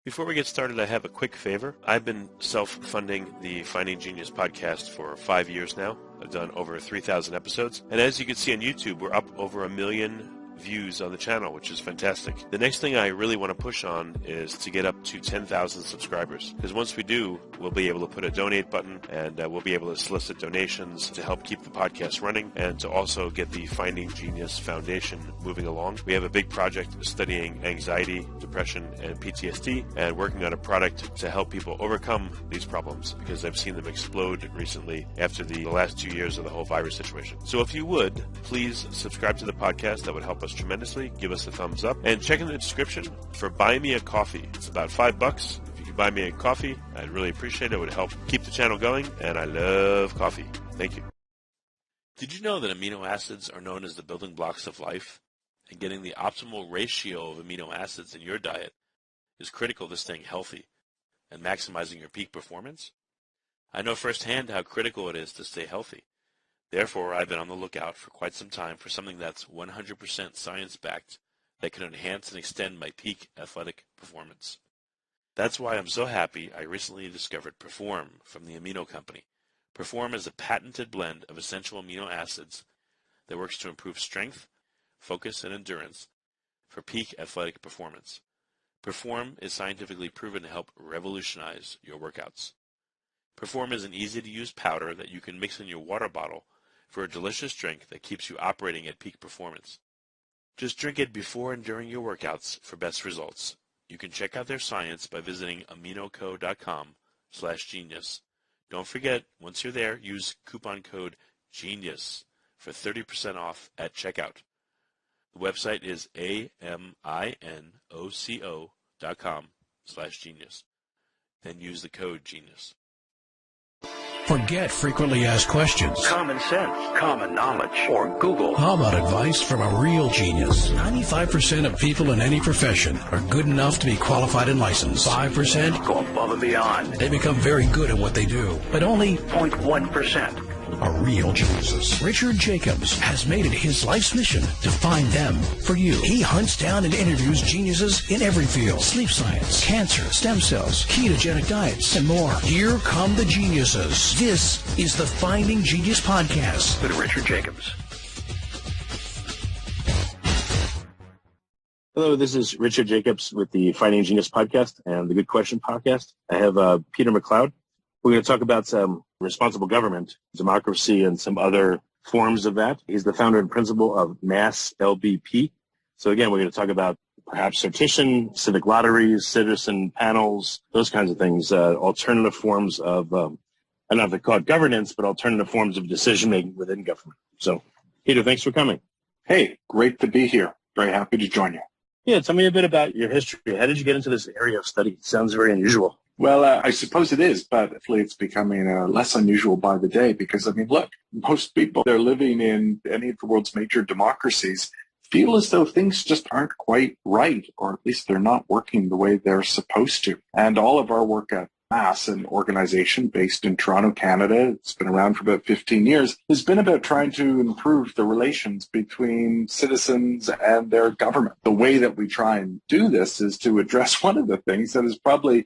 Before we get started, I have a quick favor. I've been self-funding the Finding Genius podcast for 5 years now. I've done over 3,000 episodes. And as you can see on YouTube, we're up over 1 million views on the channel, which is fantastic. The next thing I really want to push on is to get up to 10,000 subscribers. Because once we do, we'll be able to put a donate button and we'll be able to solicit donations to help keep the podcast running and to also get the Finding Genius Foundation moving along. We have a big project studying anxiety, depression, and PTSD and working on a product to help people overcome these problems because I've seen them explode recently after the last 2 years of the whole virus situation. So if you would, please subscribe to the podcast. That would help us tremendously. Give us a thumbs up and check in the description for Buy Me a Coffee. It's about $5. If you could buy me a coffee, I'd really appreciate it. It would help keep the channel going, and I love coffee. Thank you. Did you know that amino acids are known as the building blocks of life? And getting the optimal ratio of amino acids in your diet is critical to staying healthy and maximizing your peak performance? I know firsthand how critical it is to stay healthy. Therefore, I've been on the lookout for quite some time for something that's 100% science-backed that can enhance and extend my peak athletic performance. That's why I'm so happy I recently discovered Perform from the Amino Company. Perform is a patented blend of essential amino acids that works to improve strength, focus, and endurance for peak athletic performance. Perform is scientifically proven to help revolutionize your workouts. Perform is an easy-to-use powder that you can mix in your water bottle for a delicious drink that keeps you operating at peak performance. Just drink it before and during your workouts for best results. You can check out their science by visiting aminoco.com/genius. Don't forget, once you're there, use coupon code GENIUS for 30% off at checkout. The website is aminoco.com/genius. Then use the code GENIUS. Forget frequently asked questions. Common sense, common knowledge, or Google. How about advice from a real genius? 95% of people in any profession are good enough to be qualified and licensed. 5% go above and beyond. They become very good at what they do. But only 0.1% are real geniuses. Richard Jacobs has made it his life's mission to find them for you. He hunts down and interviews geniuses in every field: sleep science, cancer, stem cells, ketogenic diets, and more. Here come the geniuses. This is the Finding Genius Podcast with Richard Jacobs. Hello, this is Richard Jacobs with the Finding Genius Podcast and the Good Question Podcast. I have Peter MacLeod. We're going to talk about some responsible government, democracy, and some other forms of that. He's the founder and principal of MASS LBP. So again, we're going to talk about perhaps sortition, civic lotteries, citizen panels, those kinds of things, alternative forms of, I don't know if they call it governance, but alternative forms of decision-making within government. So, Peter, thanks for coming. Hey, great to be here. Very happy to join you. Yeah, tell me a bit about your history. How did you get into this area of study? It sounds very unusual. Well, I suppose it is, but hopefully it's becoming less unusual by the day because, I mean, look, most people that are living in any of the world's major democracies feel as though things just aren't quite right, or at least they're not working the way they're supposed to. And all of our work at MASS, an organization based in Toronto, Canada, it's been around for about 15 years, has been about trying to improve the relations between citizens and their government. The way that we try and do this is to address one of the things that is probably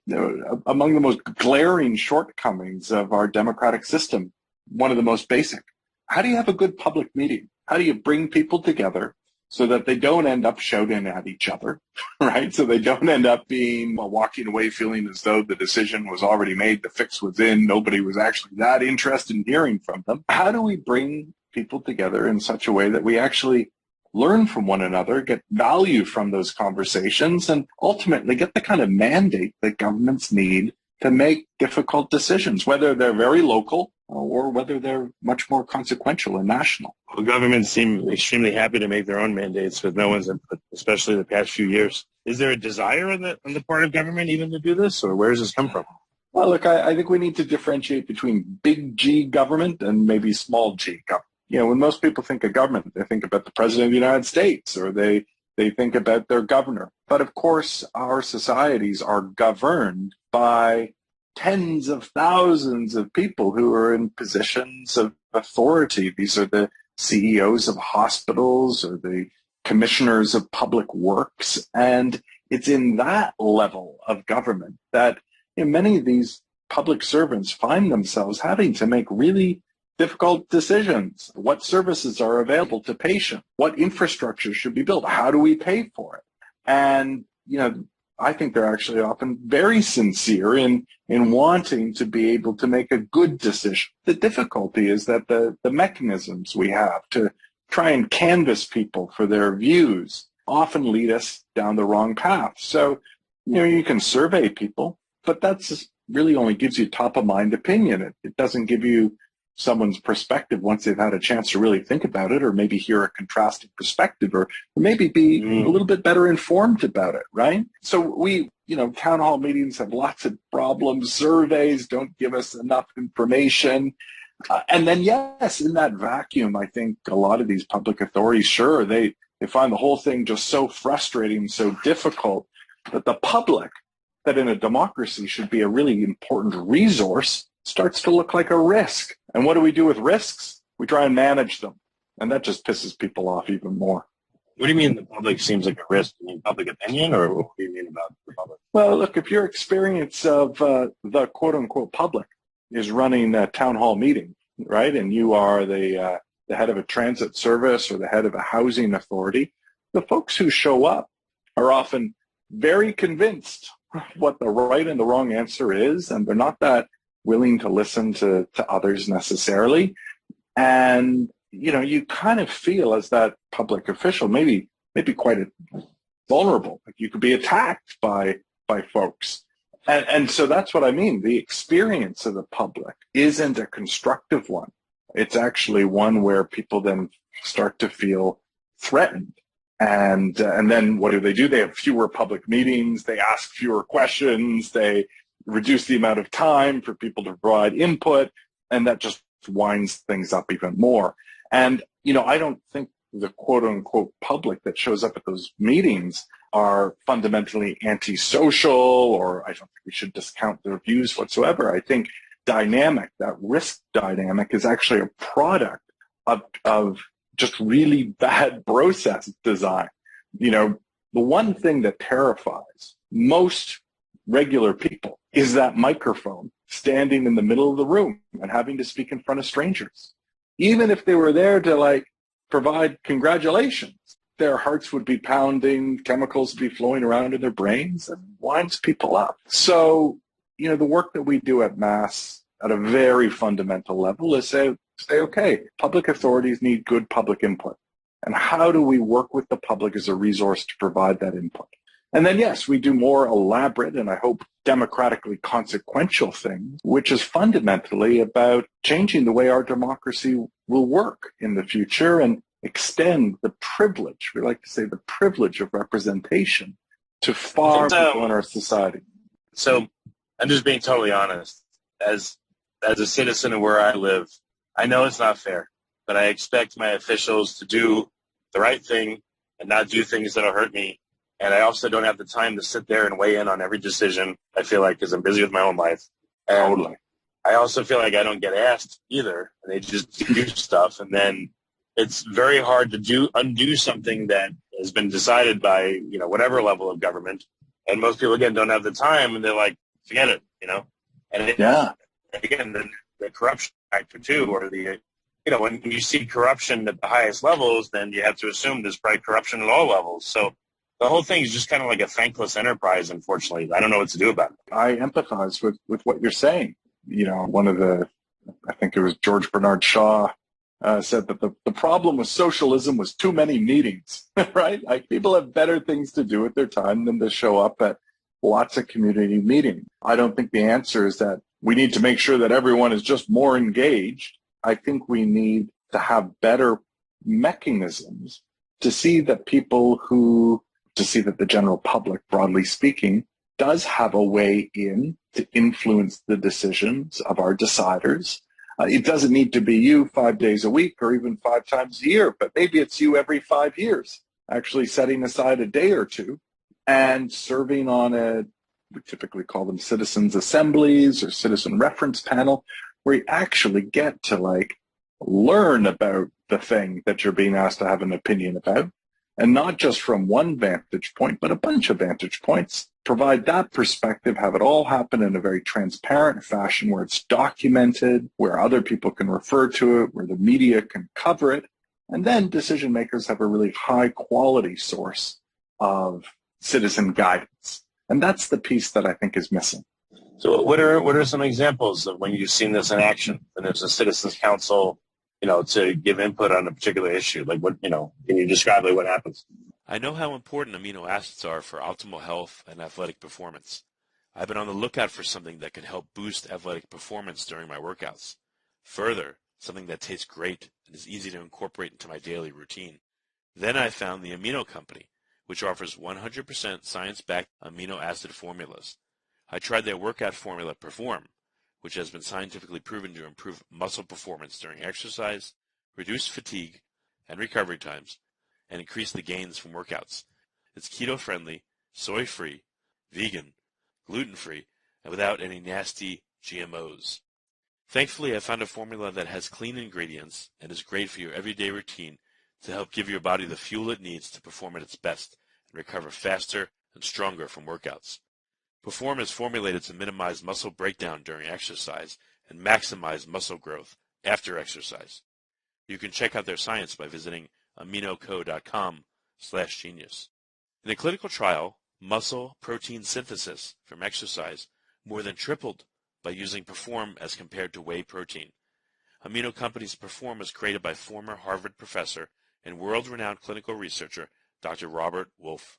among the most glaring shortcomings of our democratic system, one of the most basic. How do you have a good public meeting? How do you bring people together so that they don't end up shouting at each other, right? So they don't end up walking away feeling as though the decision was already made, the fix was in, nobody was actually that interested in hearing from them. How do we bring people together in such a way that we actually learn from one another, get value from those conversations, and ultimately get the kind of mandate that governments need to make difficult decisions, whether they're very local or whether they're much more consequential and national? Well, governments seem extremely happy to make their own mandates with no one's input, especially the past few years. Is there a desire on the part of government even to do this, or where does this come from? Well, look, I think we need to differentiate between big G government and maybe small G government. You know, when most people think of government, they think about the President of the United States, or they think about their governor. But of course, our societies are governed by tens of thousands of people who are in positions of authority. These are the CEOs of hospitals or the commissioners of public works. And it's in that level of government that many of these public servants find themselves having to make really difficult decisions. What services are available to patients? What infrastructure should be built? How do we pay for it? And, I think they're actually often very sincere in wanting to be able to make a good decision. The difficulty is that the mechanisms we have to try and canvass people for their views often lead us down the wrong path. So, you can survey people, but that's really only gives you top of mind opinion. It doesn't give you someone's perspective once they've had a chance to really think about it, or maybe hear a contrasting perspective, or maybe be a little bit better informed about it, right? So we, town hall meetings have lots of problems. Surveys don't give us enough information. And then, yes, in that vacuum, I think a lot of these public authorities, sure, they find the whole thing just so frustrating, so difficult, that the public, that in a democracy should be a really important resource, starts to look like a risk. And what do we do with risks? We try and manage them. And that just pisses people off even more. What do you mean the public seems like a risk? Do you mean public opinion, or what do you mean about the public? Well, look, if your experience of the quote-unquote public is running a town hall meeting, right, and you are the head of a transit service or the head of a housing authority, the folks who show up are often very convinced what the right and the wrong answer is, and they're not that willing to listen to others necessarily. And, you kind of feel as that public official, maybe quite vulnerable. Like you could be attacked by folks. And so that's what I mean. The experience of the public isn't a constructive one. It's actually one where people then start to feel threatened. And then what do? They have fewer public meetings. They ask fewer questions. They reduce the amount of time for people to provide input, and that just winds things up even more. And, I don't think the quote-unquote public that shows up at those meetings are fundamentally antisocial, or I don't think we should discount their views whatsoever. I think that risk dynamic is actually a product of just really bad process design. The one thing that terrifies most regular people is that microphone standing in the middle of the room and having to speak in front of strangers. Even if they were there to provide congratulations, their hearts would be pounding, chemicals would be flowing around in their brains, and winds people up. So, the work that we do at MASS at a very fundamental level is say, okay, public authorities need good public input. And how do we work with the public as a resource to provide that input? And then, yes, we do more elaborate and I hope democratically consequential things, which is fundamentally about changing the way our democracy will work in the future and extend the privilege, we like to say the privilege of representation, to far people in our society. So I'm just being totally honest. As a citizen of where I live, I know it's not fair, but I expect my officials to do the right thing and not do things that'll hurt me. And I also don't have the time to sit there and weigh in on every decision, I feel like, because I'm busy with my own life. And Totally. I also feel like I don't get asked either. And they just do stuff. And then it's very hard to undo something that has been decided by, whatever level of government. And most people, again, don't have the time. And they're like, forget it, And again, the corruption factor, too, or when you see corruption at the highest levels, then you have to assume there's probably corruption at all levels. So the whole thing is just kind of like a thankless enterprise, unfortunately. I don't know what to do about it. I empathize with what you're saying. I think it was George Bernard Shaw said that the problem with socialism was too many meetings, right? Like people have better things to do with their time than to show up at lots of community meetings. I don't think the answer is that we need to make sure that everyone is just more engaged. I think we need to have better mechanisms to see that the general public, broadly speaking, does have a way in to influence the decisions of our deciders. It doesn't need to be you 5 days a week or even 5 times a year, but maybe it's you every 5 years, actually setting aside a day or two and serving on we typically call them citizens assemblies or citizen reference panel, where you actually get to learn about the thing that you're being asked to have an opinion about, and not just from one vantage point, but a bunch of vantage points. Provide that perspective, have it all happen in a very transparent fashion where it's documented, where other people can refer to it, where the media can cover it. And then decision makers have a really high quality source of citizen guidance. And that's the piece that I think is missing. So what are some examples of when you've seen this in action, when there's a citizens council, to give input on a particular issue? Like what, can you describe what happens? I know how important amino acids are for optimal health and athletic performance. I've been on the lookout for something that could help boost athletic performance during my workouts. Further, something that tastes great and is easy to incorporate into my daily routine. Then I found the Amino Company, which offers 100% science-backed amino acid formulas. I tried their workout formula Perform, which has been scientifically proven to improve muscle performance during exercise, reduce fatigue and recovery times, and increase the gains from workouts. It's keto-friendly, soy-free, vegan, gluten-free, and without any nasty GMOs. Thankfully, I found a formula that has clean ingredients and is great for your everyday routine to help give your body the fuel it needs to perform at its best and recover faster and stronger from workouts. Perform is formulated to minimize muscle breakdown during exercise and maximize muscle growth after exercise. You can check out their science by visiting aminoco.com/genius. In a clinical trial, muscle protein synthesis from exercise more than tripled by using Perform as compared to whey protein. Amino Company's Perform was created by former Harvard professor and world-renowned clinical researcher Dr. Robert Wolfe.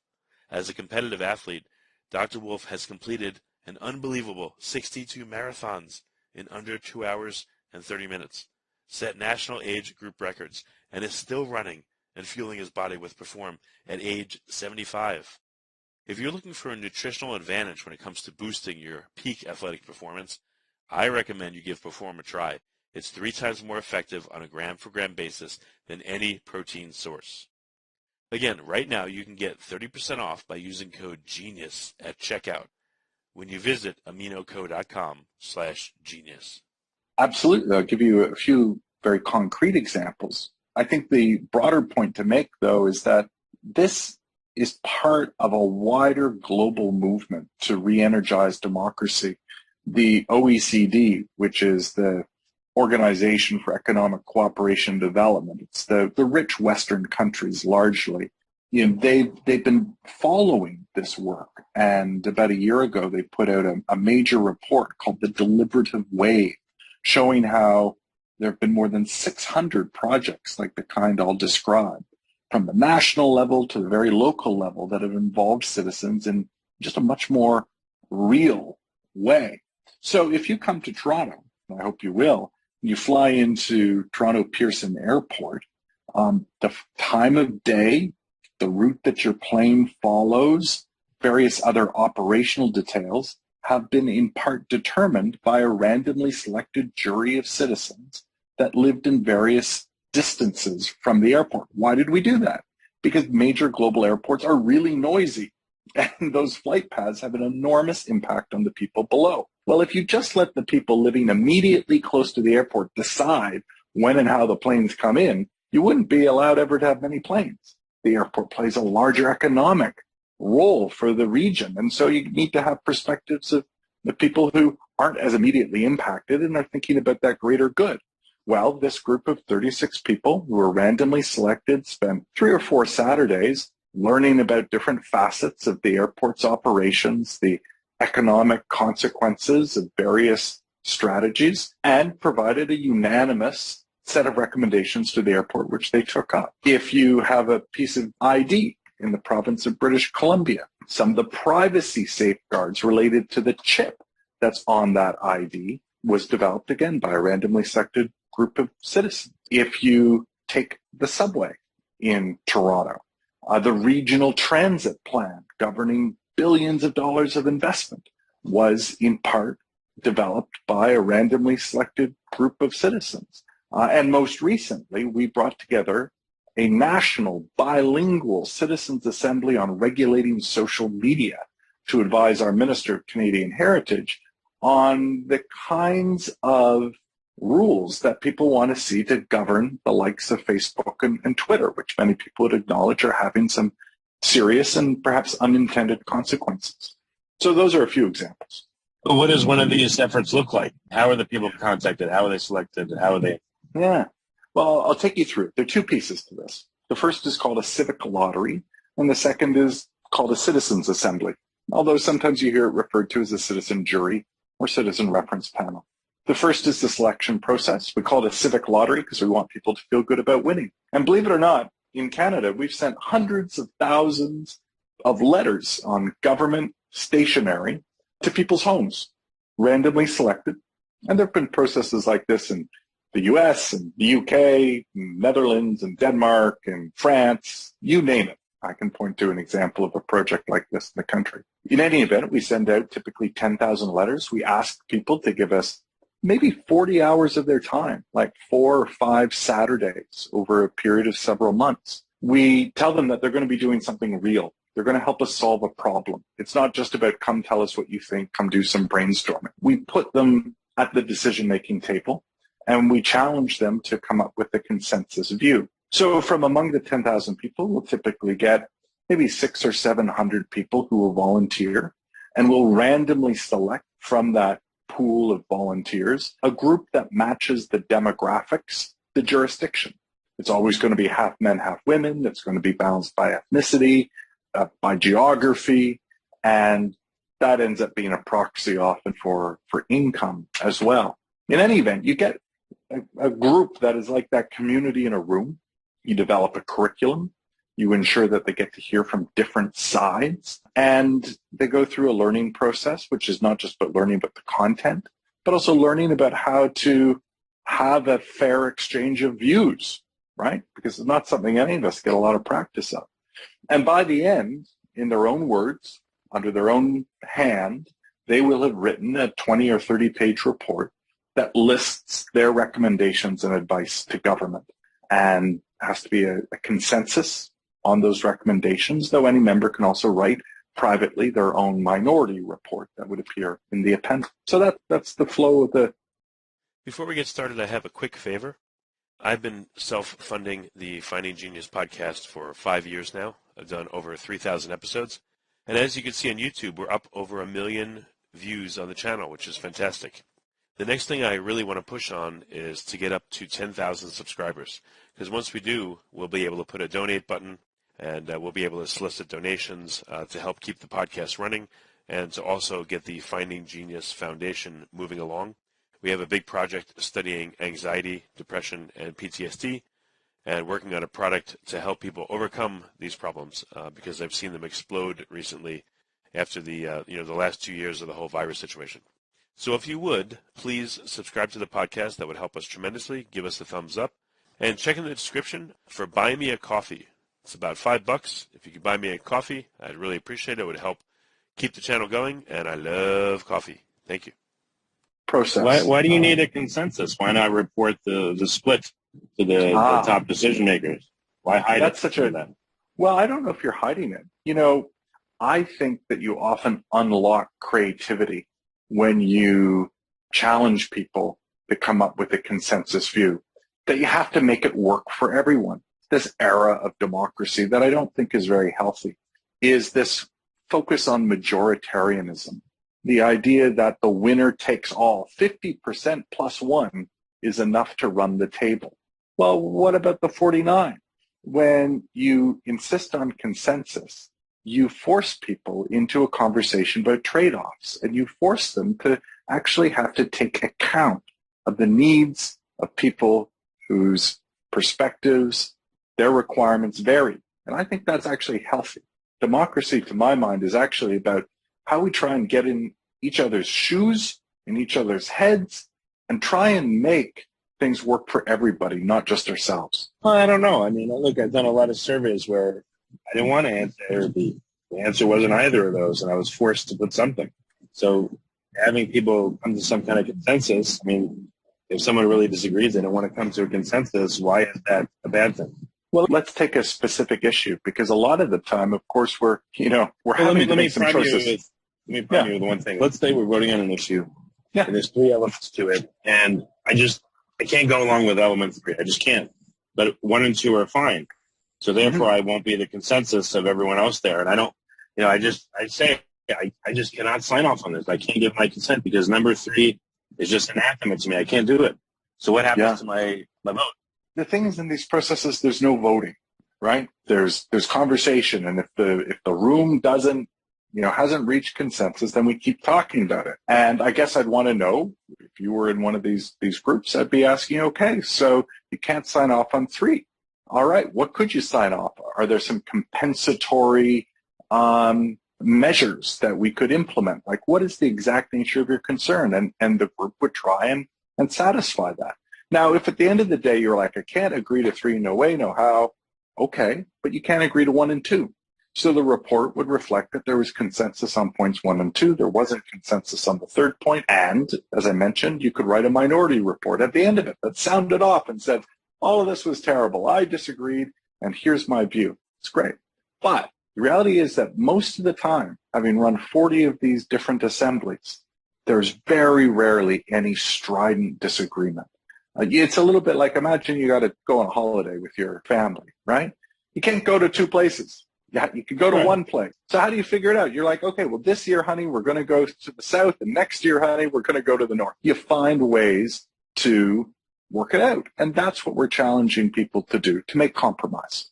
As a competitive athlete, Dr. Wolfe has completed an unbelievable 62 marathons in under 2 hours and 30 minutes, set national age group records, and is still running and fueling his body with Perform at age 75. If you're looking for a nutritional advantage when it comes to boosting your peak athletic performance, I recommend you give Perform a try. It's 3 times more effective on a gram-for-gram basis than any protein source. Again, right now you can get 30% off by using code GENIUS at checkout when you visit aminoco.com/genius. Absolutely. I'll give you a few very concrete examples. I think the broader point to make, though, is that this is part of a wider global movement to re-energize democracy. The OECD, which is the Organization for Economic Cooperation and Development, it's the rich Western countries largely. They've been following this work, and about a year ago they put out a major report called The Deliberative Wave, showing how there have been more than 600 projects like the kind I'll describe, from the national level to the very local level, that have involved citizens in just a much more real way. So if you come to Toronto, and I hope you will, you fly into Toronto Pearson Airport, the time of day, the route that your plane follows, various other operational details have been in part determined by a randomly selected jury of citizens that lived in various distances from the airport. Why did we do that? Because major global airports are really noisy, and those flight paths have an enormous impact on the people below. Well, if you just let the people living immediately close to the airport decide when and how the planes come in, you wouldn't be allowed ever to have many planes. The airport plays a larger economic role for the region, and so you need to have perspectives of the people who aren't as immediately impacted and are thinking about that greater good. Well, this group of 36 people who were randomly selected spent 3 or 4 Saturdays learning about different facets of the airport's operations, the economic consequences of various strategies, and provided a unanimous set of recommendations to the airport, which they took up. If you have a piece of ID in the province of British Columbia, some of the privacy safeguards related to the chip that's on that ID was developed again by a randomly selected group of citizens. If you take the subway in Toronto, the regional transit plan governing billions of dollars of investment was in part developed by a randomly selected group of citizens. And most recently, we brought together a national bilingual citizens assembly on regulating social media to advise our Minister of Canadian Heritage on the kinds of rules that people want to see to govern the likes of Facebook and Twitter, which many people would acknowledge are having some serious and perhaps unintended consequences. So those are a few examples. But what does one of these efforts look like? How are the people contacted? How are they selected? How are they? Yeah. Well, I'll take you through it. There are two pieces to this. The first is called a civic lottery, and the second is called a citizens assembly, although sometimes you hear it referred to as a citizen jury or citizen reference panel. The first is the selection process. We call it a civic lottery because we want people to feel good about winning. And believe it or not, in Canada, we've sent hundreds of thousands of letters on government stationery to people's homes, randomly selected. And there have been processes like this in the US and the UK, Netherlands and Denmark and France, you name it. I can point to an example of a project like this in the country. In any event, we send out typically 10,000 letters. We ask people to give us maybe 40 hours of their time, like 4 or 5 Saturdays over a period of several months. We tell them that they're going to be doing something real. They're going to help us solve a problem. It's not just about come tell us what you think, come do some brainstorming. We put them at the decision-making table, and we challenge them to come up with a consensus view. So from among the 10,000 people, we'll typically get maybe 600 or 700 people who will volunteer, and we'll randomly select from that pool of volunteers a group that matches the demographics, the jurisdiction. It's always going to be half men, half women. It's going to be balanced by ethnicity, by geography, and that ends up being a proxy often for income as well. In any event, you get a group that is like that community in a room. You develop a curriculum. You ensure that they get to hear from different sides, and they go through a learning process, which is not just about learning about the content, but also learning about how to have a fair exchange of views, right? Because it's not something any of us get a lot of practice of. And by the end, in their own words, under their own hand, they will have written a 20 or 30-page report that lists their recommendations and advice to government. And has to be a consensus on those recommendations, though any member can also write privately their own minority report that would appear in the appendix. So that's the flow of the... Before we get started, I have a quick favor. I've been self-funding the Finding Genius podcast for 5 years now. I've done over 3,000 episodes. And as you can see on YouTube, we're up over 1 million views on the channel, which is fantastic. The next thing I really want to push on is to get up to 10,000 subscribers. Because once we do, we'll be able to put a donate button, and we'll be able to solicit donations to help keep the podcast running and to also get the Finding Genius Foundation moving along. We have a big project studying anxiety, depression, and PTSD, and working on a product to help people overcome these problems because I've seen them explode recently after the last 2 years of the whole virus situation. So if you would, please subscribe to the podcast. That would help us tremendously. Give us a thumbs up. And check in the description for Buy Me a Coffee. It's about $5. If you could buy me a coffee, I'd really appreciate it. It would help keep the channel going, and I love coffee. Thank you. Process. Why do you need a consensus? Why not report the split to the top decision makers? Why hide That's it? such a... Well, I don't know if you're hiding it. You know, I think that you often unlock creativity when you challenge people to come up with a consensus view, that you have to make it work for everyone. This era of democracy that I don't think is very healthy is this focus on majoritarianism, the idea that the winner takes all. 50% plus one is enough to run the table. Well, what about the 49? When you insist on consensus, you force people into a conversation about trade-offs, and you force them to actually have to take account of the needs of people whose perspectives, their requirements vary. And I think that's actually healthy. Democracy, to my mind, is actually about how we try and get in each other's shoes, in each other's heads, and try and make things work for everybody, not just ourselves. Well, I don't know. I mean, look, I've done a lot of surveys where I didn't want to answer. The answer wasn't either of those, and I was forced to put something. So having people come to some kind of consensus, I mean, if someone really disagrees, they don't want to come to a consensus, why is that a bad thing? Well, let's take a specific issue, because a lot of the time, of course, we're having to make some choices. Let me prime you with one thing. Let's say we're voting on an issue, and there's 3 elements to it, and I just I can't go along with element 3. I just can't. But 1 and 2 are fine. So therefore, I won't be the consensus of everyone else there. And I don't, I just cannot sign off on this. I can't give my consent because number 3 is just anathema to me. I can't do it. So what happens to my vote? The thing is, in these processes, there's no voting, right? There's conversation. And if the room doesn't, hasn't reached consensus, then we keep talking about it. And I guess I'd want to know, if you were in one of these groups, I'd be asking, okay, so you can't sign off on 3. All right, what could you sign off? Are there some compensatory measures that we could implement? Like, what is the exact nature of your concern? And the group would try and satisfy that. Now, if at the end of the day you're like, I can't agree to 3, no way, no how, okay, but you can't agree to 1 and 2. So the report would reflect that there was consensus on points 1 and 2. There wasn't consensus on the 3rd point. And as I mentioned, you could write a minority report at the end of it that sounded off and said, all of this was terrible. I disagreed. And here's my view. It's great. But the reality is that most of the time, having run 40 of these different assemblies, there's very rarely any strident disagreement. It's a little bit like, imagine you got to go on a holiday with your family, right? You can't go to 2 places. Yeah, you could go to 1 place. So how do you figure it out? You're like, okay, well, this year, honey, we're going to go to the south, and next year, honey, we're going to go to the north. You find ways to work it out. And that's what we're challenging people to do, to make compromise.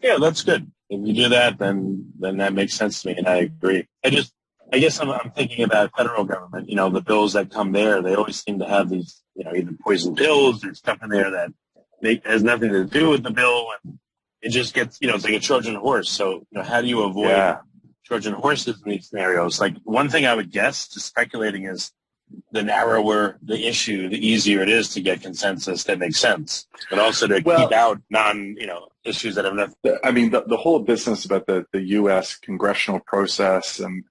Yeah, that's good. If you do that, then that makes sense to me, and I agree. I guess I'm thinking about federal government. The bills that come there, they always seem to have these, either poison pills or stuff in there that has nothing to do with the bill, and it just gets, it's like a Trojan horse. So, how do you avoid Trojan horses in these scenarios? Like, one thing I would guess, just speculating, is the narrower the issue, the easier it is to get consensus that makes sense, but also to keep out issues that have nothing. I mean, the whole business about the U.S. congressional process and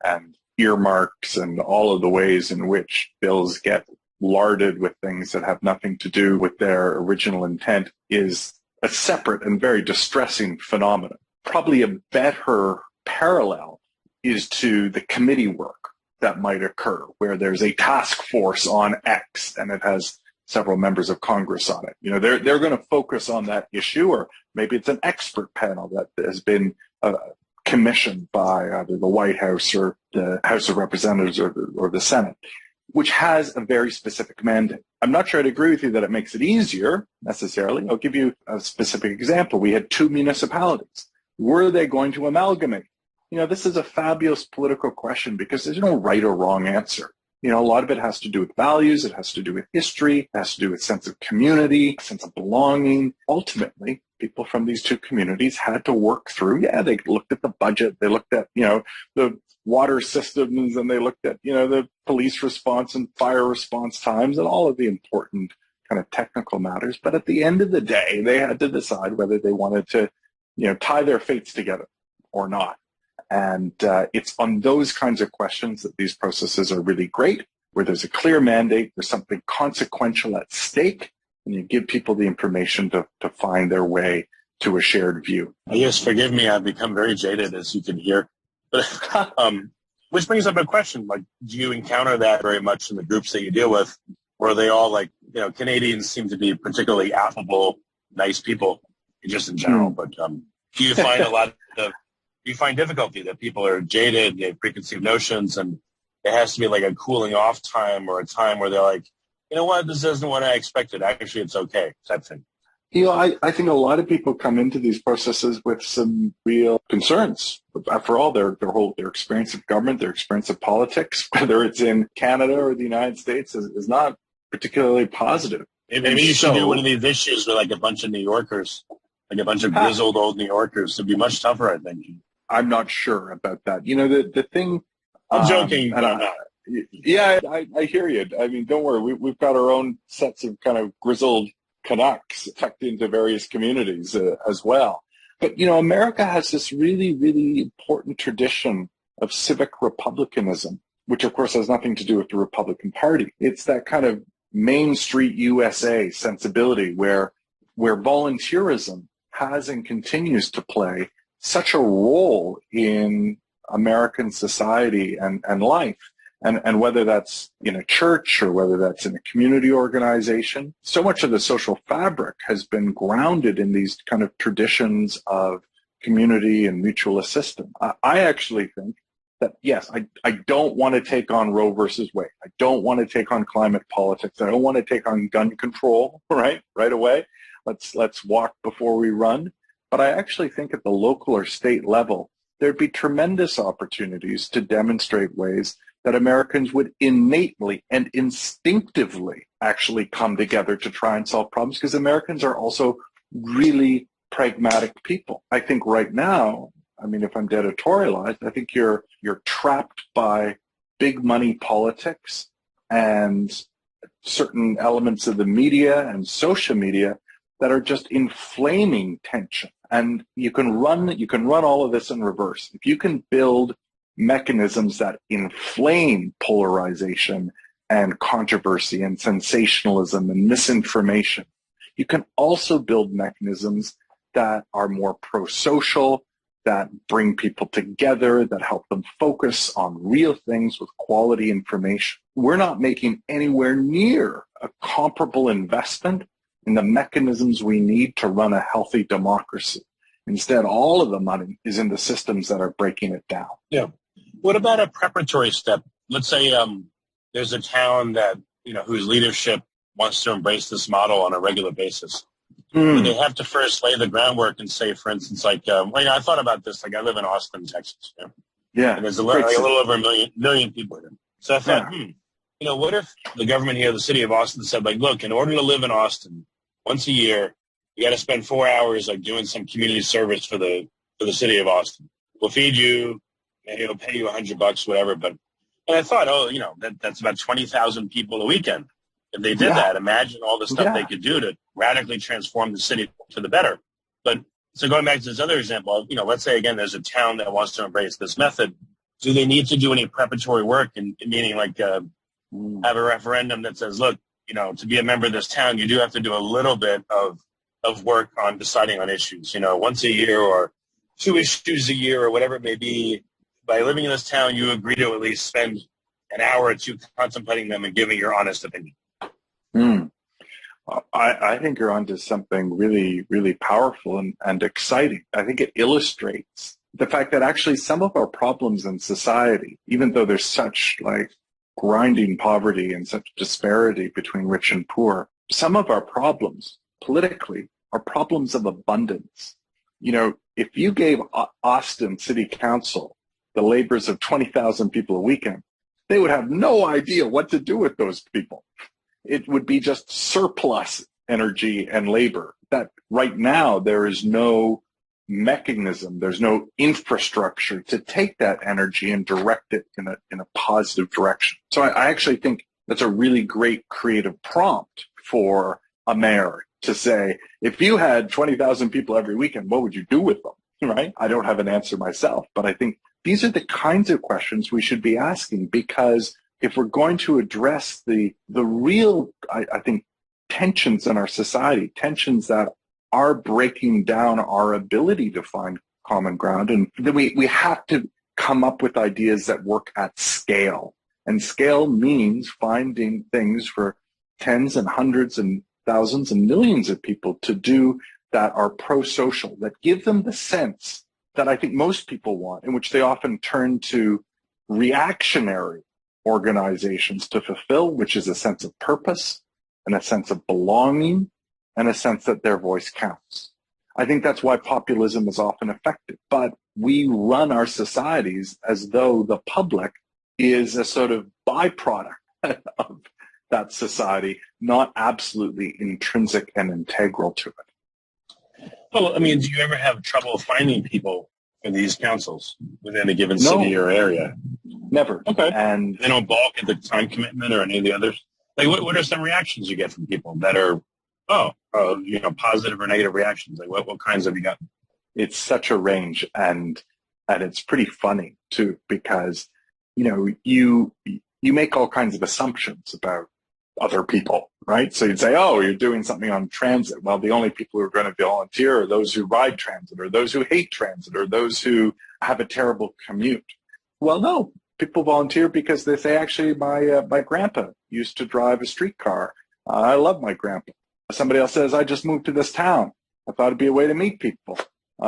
earmarks and all of the ways in which bills get larded with things that have nothing to do with their original intent is a separate and very distressing phenomenon. Probably a better parallel is to the committee work that might occur, where there's a task force on X and it has several members of Congress on it. They're going to focus on that issue, or maybe it's an expert panel that has been commissioned by either the White House or the House of Representatives or the Senate, which has a very specific mandate. I'm not sure I'd agree with you that it makes it easier necessarily. I'll give you a specific example. We had 2 municipalities. Were they going to amalgamate? This is a fabulous political question because there's no right or wrong answer. A lot of it has to do with values. It has to do with history. It has to do with sense of community, sense of belonging. Ultimately, people from these 2 communities had to work through. Yeah, they looked at the budget. They looked at, the water systems, and they looked at, the police response and fire response times and all of the important kind of technical matters. But at the end of the day, they had to decide whether they wanted to, tie their fates together or not. And it's on those kinds of questions that these processes are really great, where there's a clear mandate, there's something consequential at stake, and you give people the information to find their way to a shared view. I guess, forgive me, I've become very jaded, as you can hear. But which brings up a question, like, do you encounter that very much in the groups that you deal with? Or are they all like, Canadians seem to be particularly affable, nice people, just in general, but do you find you find difficulty that people are jaded, they have preconceived notions, and it has to be like a cooling off time or a time where they're like, you know what, this isn't what I expected. Actually, it's okay, type thing. I think a lot of people come into these processes with some real concerns. After all, their experience of government, their experience of politics, whether it's in Canada or the United States, is not particularly positive. Maybe you should do one of these issues with like a bunch of New Yorkers, like a bunch of grizzled old New Yorkers. It'd be much tougher, I think. I'm not sure about that. The thing. I'm joking. Yeah, I hear you. I mean, don't worry. We've got our own sets of kind of grizzled Canucks tucked into various communities as well. But, America has this really, really important tradition of civic republicanism, which of course has nothing to do with the Republican Party. It's that kind of Main Street USA sensibility where volunteerism has and continues to play such a role in American society and life. And whether that's in a church or whether that's in a community organization, so much of the social fabric has been grounded in these kind of traditions of community and mutual assistance. I actually think that, yes, I don't want to take on Roe versus Wade. I don't want to take on climate politics. I don't want to take on gun control, right away. Let's walk before we run. But I actually think at the local or state level, there'd be tremendous opportunities to demonstrate ways that Americans would innately and instinctively actually come together to try and solve problems, because Americans are also really pragmatic people. I think right now, I mean, if I'm to editorialize, I think you're trapped by big money politics and certain elements of the media and social media that are just inflaming tension. And you can run all of this in reverse. If you can build mechanisms that inflame polarization and controversy and sensationalism and misinformation, you can also build mechanisms that are more pro-social, that bring people together, that help them focus on real things with quality information. We're not making anywhere near a comparable investment in the mechanisms we need to run a healthy democracy. Instead, all of the money is in the systems that are breaking it down. Yeah. What about a preparatory step? Let's say there's a town that, whose leadership wants to embrace this model on a regular basis. But they have to first lay the groundwork and say, for instance, I thought about this. Like, I live in Austin, Texas. Yeah. And there's a little over a million people here. So I thought, what if the government here, the city of Austin, said, like, look, in order to live in Austin, once a year, you got to spend 4 hours like doing some community service for the city of Austin. We'll feed you, maybe it'll pay you $100, whatever. And I thought, that's about 20,000 people a weekend. If they did that, imagine all the stuff they could do to radically transform the city for the better. But so going back to this other example, let's say again, there's a town that wants to embrace this method. Do they need to do any preparatory work? And meaning like have a referendum that says, look, to be a member of this town, you do have to do a little bit of work on deciding on issues, once a year or 2 issues a year or whatever it may be. By living in this town, you agree to at least spend an hour or two contemplating them and giving your honest opinion. I think you're onto something really, really powerful and exciting. I think it illustrates the fact that actually some of our problems in society, even though there's such like grinding poverty and such disparity between rich and poor, some of our problems politically are problems of abundance. If you gave Austin City Council the labors of 20,000 people a weekend, they would have no idea what to do with those people. It would be just surplus energy and labor that right now there is no mechanism, there's no infrastructure to take that energy and direct it in a positive direction. So I actually think that's a really great creative prompt for a mayor to say, if you had 20,000 people every weekend, what would you do with them, right? I don't have an answer myself, but I think these are the kinds of questions we should be asking, because if we're going to address the real, I think, tensions in our society, tensions that are breaking down our ability to find common ground, and then we have to come up with ideas that work at scale. And scale means finding things for tens and hundreds and thousands and millions of people to do that are pro-social, that give them the sense that I think most people want, in which they often turn to reactionary organizations to fulfill, which is a sense of purpose and a sense of belonging and a sense that their voice counts. I think that's why populism is often effective, but we run our societies as though the public is a sort of byproduct of that society, not absolutely intrinsic and integral to it. Well, I mean, do you ever have trouble finding people for these councils within a given city or area? Never. Okay. And they don't balk at the time commitment or any of the others? Like, what are some reactions you get from people that are, positive or negative reactions? Like, what kinds have you gotten? It's such a range, and it's pretty funny too, because, you make all kinds of assumptions about other people, right? So you'd say, oh, you're doing something on transit. Well, the only people who are going to volunteer are those who ride transit, or those who hate transit, or those who have a terrible commute. Well, no, People volunteer because they say, actually, my grandpa used to drive a streetcar. I love my grandpa. Somebody else says, I just moved to this town. I thought it'd be a way to meet people.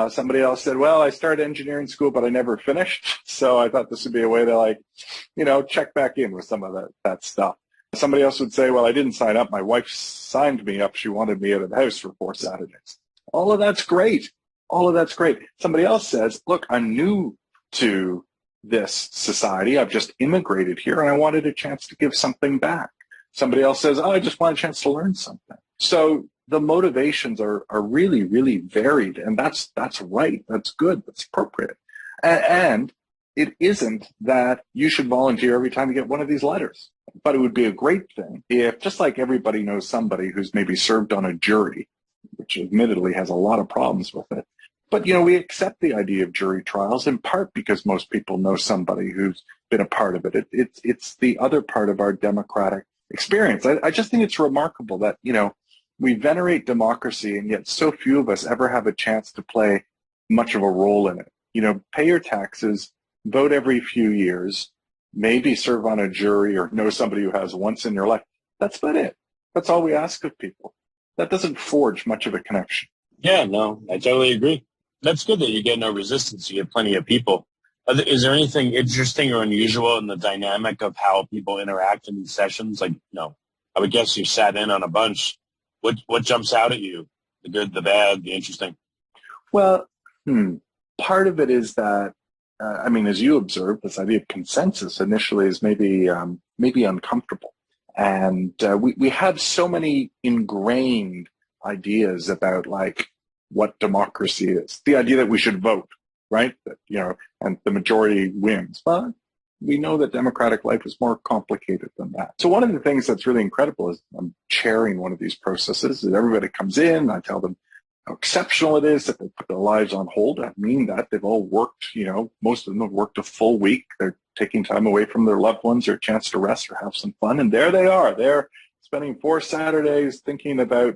Somebody else said, well, I started engineering school, but I never finished. So I thought this would be a way to, check back in with some of that stuff. Somebody else would say, well, I didn't sign up. My wife signed me up. She wanted me at the house for 4 Saturdays. All of that's great. All of that's great. Somebody else says, look, I'm new to this society. I've just immigrated here and I wanted a chance to give something back. Somebody else says, I just want a chance to learn something. So the motivations are really, really varied, and that's right. That's good. That's appropriate. And it isn't that you should volunteer every time you get one of these letters. But it would be a great thing if, just like everybody knows somebody who's maybe served on a jury, which admittedly has a lot of problems with it, but, we accept the idea of jury trials in part because most people know somebody who's been a part of it. It's the other part of our democratic experience. I just think it's remarkable that, we venerate democracy and yet so few of us ever have a chance to play much of a role in it. Pay your taxes, vote every few years, maybe serve on a jury or know somebody who has once in your life. That's about it. That's all we ask of people. That doesn't forge much of a connection. Yeah, no, I totally agree. That's good that you get no resistance. You get plenty of people. Is there anything interesting or unusual in the dynamic of how people interact in these sessions? I would guess you sat in on a bunch. What jumps out at you? The good, the bad, the interesting? Well, part of it is that, as you observed, this idea of consensus initially is maybe uncomfortable. And we have so many ingrained ideas about what democracy is. The idea that we should vote, right? That, and the majority wins. But we know that democratic life is more complicated than that. So one of the things that's really incredible is I'm chairing one of these processes. Is everybody comes in, I tell them how exceptional it is that they put their lives on hold. I mean that they've all worked, most of them have worked a full week. They're taking time away from their loved ones or a chance to rest or have some fun. And there they are. They're spending 4 Saturdays thinking about,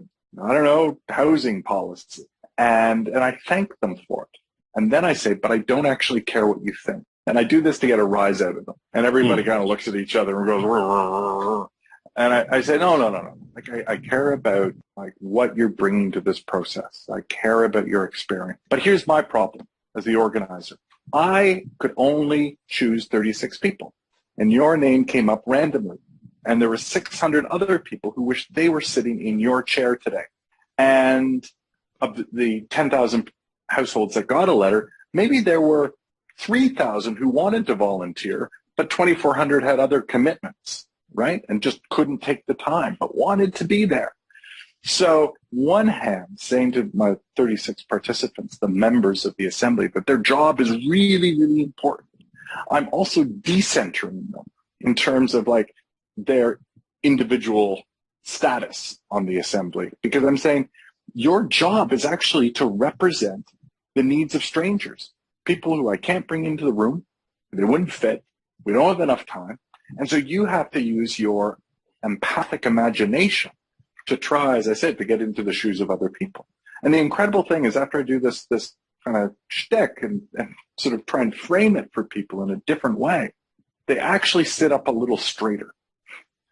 housing policy. And I thank them for it. And then I say, but I don't actually care what you think. And I do this to get a rise out of them. And everybody kind of looks at each other and goes, rrr. And I say, no. I care about what you're bringing to this process. I care about your experience. But here's my problem as the organizer. I could only choose 36 people. And your name came up randomly. And there were 600 other people who wished they were sitting in your chair today. And of the 10,000 households that got a letter, maybe there were 3,000 who wanted to volunteer, but 2,400 had other commitments, right? And just couldn't take the time, but wanted to be there. So one hand saying to my 36 participants, the members of the assembly, that their job is really, really important. I'm also decentering them in terms of their individual status on the assembly, because I'm saying your job is actually to represent the needs of strangers, people who I can't bring into the room. They wouldn't fit. We don't have enough time. And so you have to use your empathic imagination to try, as I said, to get into the shoes of other people. And the incredible thing is after I do this kind of shtick and sort of try and frame it for people in a different way, they actually sit up a little straighter.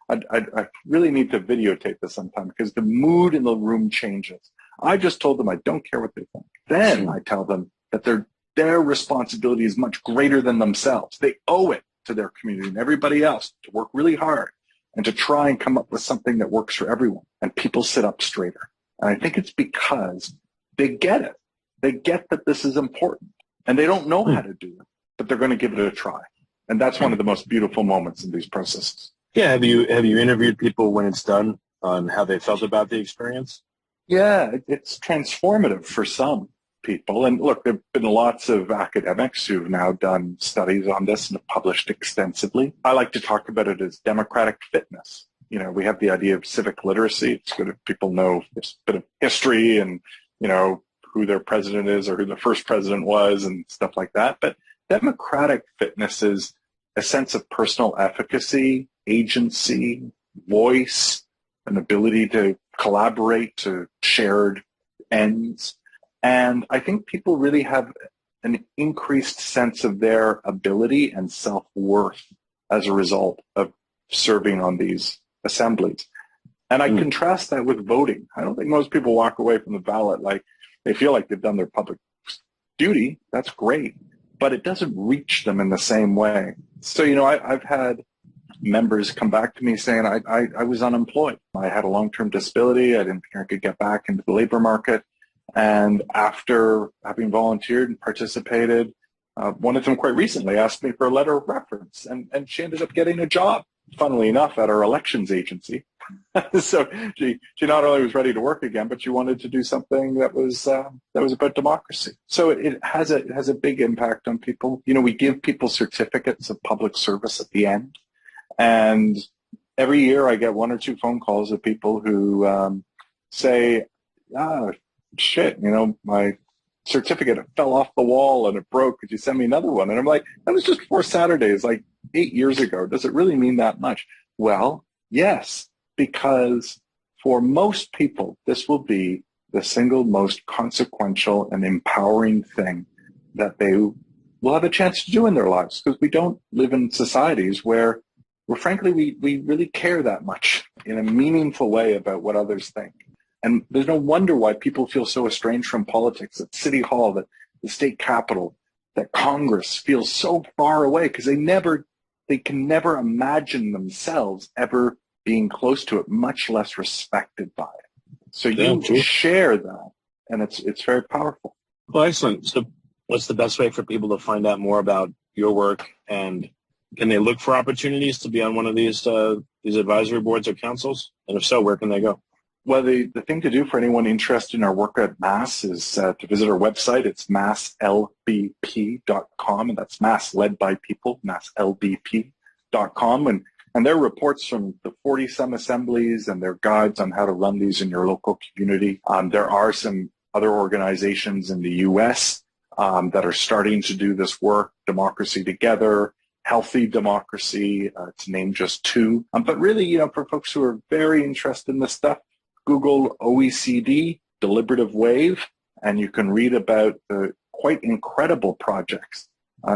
I really need to videotape this sometime because the mood in the room changes. I just told them I don't care what they think. Then I tell them that their responsibility is much greater than themselves. They owe it to their community and everybody else to work really hard and to try and come up with something that works for everyone. And people sit up straighter. And I think it's because they get it. They get that this is important. And they don't know how to do it, but they're going to give it a try. And that's one of the most beautiful moments in these processes. Yeah, have you interviewed people when it's done on how they felt about the experience? Yeah, it's transformative for some people. And look, there have been lots of academics who've now done studies on this and have published extensively. I like to talk about it as democratic fitness. We have the idea of civic literacy. It's good if people know a bit of history and, who their president is or who the first president was and stuff like that. But democratic fitness is a sense of personal efficacy, agency, voice, an ability to collaborate to shared ends. And I think people really have an increased sense of their ability and self-worth as a result of serving on these assemblies. And I contrast that with voting. I don't think most people walk away from the ballot like they feel like they've done their public duty. That's great, but it doesn't reach them in the same way. So, I've had members come back to me saying, I was unemployed. I had a long-term disability. I didn't think I could get back into the labor market. And after having volunteered and participated, one of them quite recently asked me for a letter of reference, and she ended up getting a job, funnily enough, at our elections agency. So she not only was ready to work again, but she wanted to do something that was about democracy. So it has a big impact on people. We give people certificates of public service at the end, and every year I get 1 or 2 phone calls of people who say, shit, my certificate fell off the wall and it broke. Could you send me another one? And I'm like, that was just 4 Saturdays, like 8 years ago. Does it really mean that much? Well, yes, because for most people, this will be the single most consequential and empowering thing that they will have a chance to do in their lives, because we don't live in societies where frankly, we really care that much in a meaningful way about what others think. And there's no wonder why people feel so estranged from politics, that City Hall, that the state capitol, that Congress feels so far away, because they can never imagine themselves ever being close to it, much less respected by it. So you share that, and it's very powerful. Well, excellent. So what's the best way for people to find out more about your work, and can they look for opportunities to be on one of these advisory boards or councils? And if so, where can they go? Well, the thing to do for anyone interested in our work at MASS is to visit our website. It's masslbp.com, and that's MASS led by people, masslbp.com. And there are reports from the 40-some assemblies and their guides on how to run these in your local community. There are some other organizations in the U.S. That are starting to do this work, Democracy Together, Healthy Democracy, to name just 2. But really, for folks who are very interested in this stuff, Google OECD Deliberative Wave, and you can read about the quite incredible projects,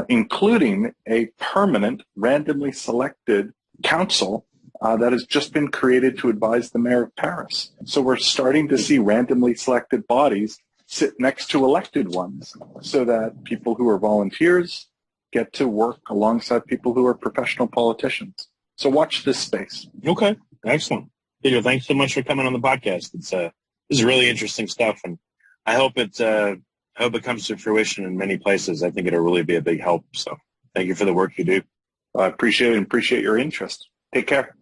including a permanent, randomly selected council that has just been created to advise the mayor of Paris. So we're starting to see randomly selected bodies sit next to elected ones, so that people who are volunteers get to work alongside people who are professional politicians. So watch this space. Okay, excellent. Peter, thanks so much for coming on the podcast. This is really interesting stuff, and I hope it comes to fruition in many places. I think it'll really be a big help. So thank you for the work you do. I appreciate it and appreciate your interest. Take care.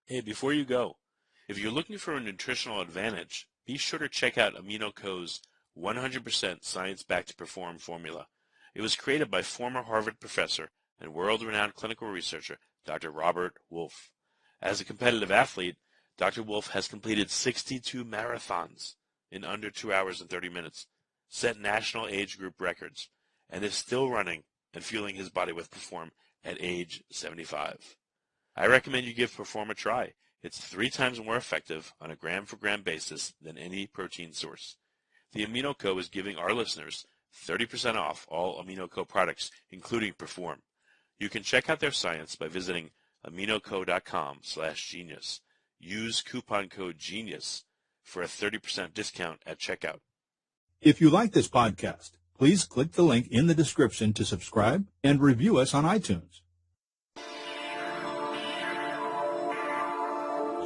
Hey, before you go, if you're looking for a nutritional advantage, be sure to check out AminoCo's 100% science-backed Perform formula. It was created by former Harvard professor and world-renowned clinical researcher, Dr. Robert Wolfe. As a competitive athlete, Dr. Wolfe has completed 62 marathons in under 2 hours and 30 minutes, set national age group records, and is still running and fueling his body with Perform at age 75. I recommend you give Perform a try. It's 3 times more effective on a gram-for-gram basis than any protein source. The AminoCo is giving our listeners 30% off all AminoCo products, including Perform. You can check out their science by visiting aminoco.com/genius. Use coupon code GENIUS for a 30% discount at checkout. If you like this podcast, please click the link in the description to subscribe and review us on iTunes.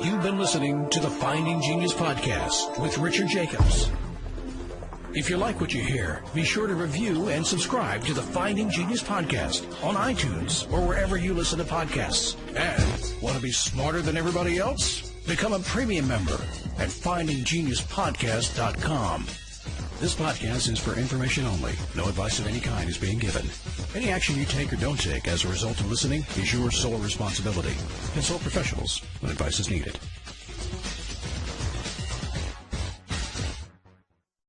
You've been listening to the Finding Genius podcast with Richard Jacobs. If you like what you hear, be sure to review and subscribe to the Finding Genius podcast on iTunes or wherever you listen to podcasts. And want to be smarter than everybody else? Become a premium member at findinggeniuspodcast.com. This podcast is for information only. No advice of any kind is being given. Any action you take or don't take as a result of listening is your sole responsibility. Consult professionals when advice is needed.